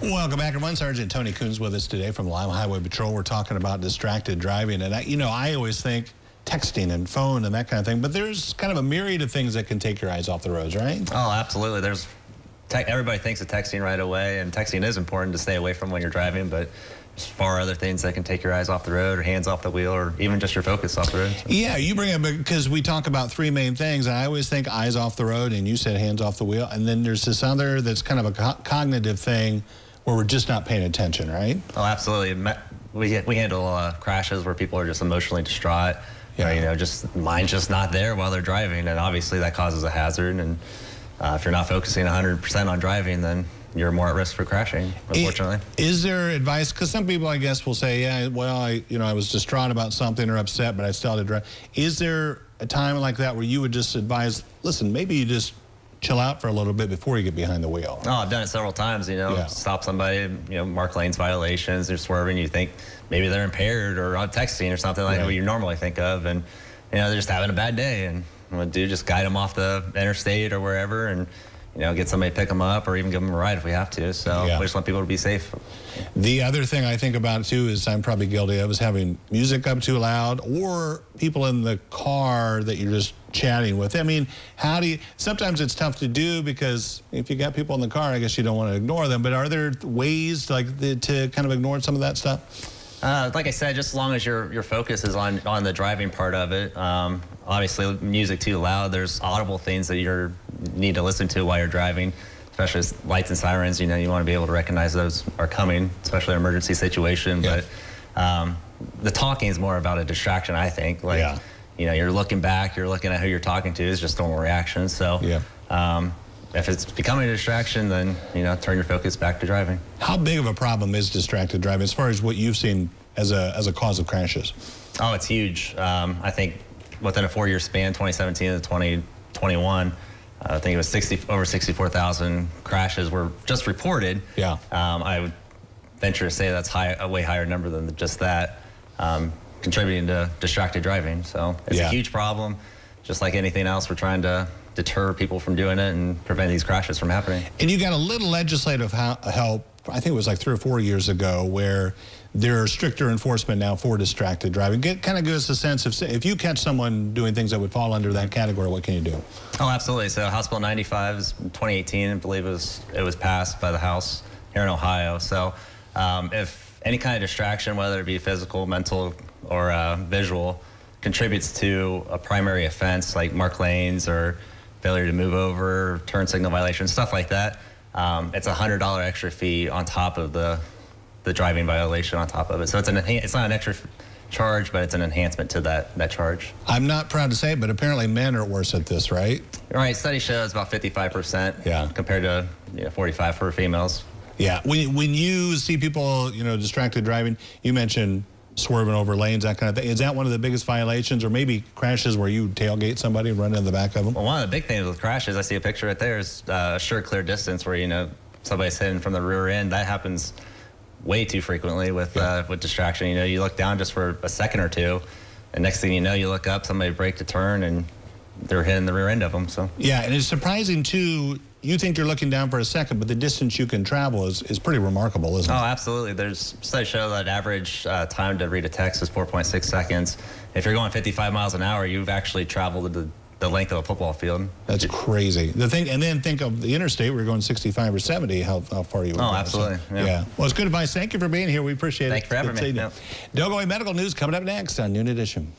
Welcome back, everyone. Sergeant Tony Kuhn's with us today from the Lima Highway Patrol. We're talking about distracted driving. And, I always think texting and phone and that kind of thing, but there's kind of a myriad of things that can take your eyes off the roads, right? Oh, absolutely. Everybody thinks of texting right away, and texting is important to stay away from when you're driving, but there's far other things that can take your eyes off the road or hands off the wheel or even just your focus off the road. So. Yeah, you bring up, because we talk about three main things, and I always think eyes off the road, and you said hands off the wheel, and then there's this other that's kind of a cognitive thing where we're just not paying attention, right? Oh, absolutely. We handle crashes where people are just emotionally distraught. Yeah. Or, just mind's just not there while they're driving, and obviously that causes a hazard. And if you're not focusing 100% on driving, then you're more at risk for crashing, unfortunately. Is there advice? Because some people, I guess, will say, yeah, well, I was distraught about something or upset, but I still had to drive. Is there a time like that where you would just advise, listen, maybe you just chill out for a little bit before you get behind the wheel? Oh, I've done it several times, Yeah. Stop somebody, mark lanes violations, they're swerving, you think maybe they're impaired or on texting or something like what you normally think of, and, they're just having a bad day, and what do, just guide them off the interstate or wherever, and, get somebody to pick them up or even give them a ride if we have to. So we just want people to be safe. The other thing I think about, too, is I'm probably guilty of is having music up too loud or people in the car that you're just chatting with. I mean, sometimes it's tough to do because if you got people in the car, I guess you don't want to ignore them. But are there ways to kind of ignore some of that stuff? Like I said, just as long as your focus is on the driving part of it. Obviously, music too loud. There's audible things that you need to listen to while you're driving, especially lights and sirens. You want to be able to recognize those are coming, especially in an emergency situation. Yeah. But the talking is more about a distraction, I think. You're looking back, you're looking at who you're talking to. It's just normal reactions. So. If it's becoming a distraction, then, turn your focus back to driving. How big of a problem is distracted driving as far as what you've seen as a cause of crashes? Oh, it's huge. I think within a 4-year span, 2017 to 2021, I think it was over 64,000 crashes were just reported. Yeah. I would venture to say that's a way higher number than just that, contributing to distracted driving. So it's a huge problem. Just like anything else, we're trying to deter people from doing it and prevent these crashes from happening. And you got a little legislative help, I think it was like 3 or 4 years ago, where there are stricter enforcement now for distracted driving. Kind of give us a sense of, if you catch someone doing things that would fall under that category, what can you do? Oh, absolutely. So House Bill 95 is 2018, I believe it was passed by the House here in Ohio. So if any kind of distraction, whether it be physical, mental, or visual, contributes to a primary offense like marked lanes or failure to move over, turn signal violations, stuff like that, it's a $100 extra fee on top of the driving violation on top of it. So it's not an extra charge, but it's an enhancement to that charge. I'm not proud to say it, but apparently men are worse at this, right? Right. Study shows about 55% compared to 45% for females. Yeah. When you see people, distracted driving, you mentioned swerving over lanes, that kind of thing. Is that one of the biggest violations, or maybe crashes where you tailgate somebody and run in the back of them? Well, one of the big things with crashes, I see a picture right there, is a sure clear distance where, somebody's hitting from the rear end. That happens way too frequently with distraction. You look down just for a second or two, and next thing you know, you look up, somebody braked to turn, and they're hitting the rear end of them. So. Yeah, and it's surprising, too. You think you're looking down for a second, but the distance you can travel is pretty remarkable, isn't it? Oh, absolutely. There's studies show that average time to read a text is 4.6 seconds. If you're going 55 miles an hour, you've actually traveled the length of a football field. That's crazy. And then think of the interstate, we're going 65 or 70, how far you would go. Oh, absolutely. Yeah. Well, it's good advice. Thank you for being here. We appreciate it. Thank you for having me. Don't go away. Medical news coming up next on Noon Edition.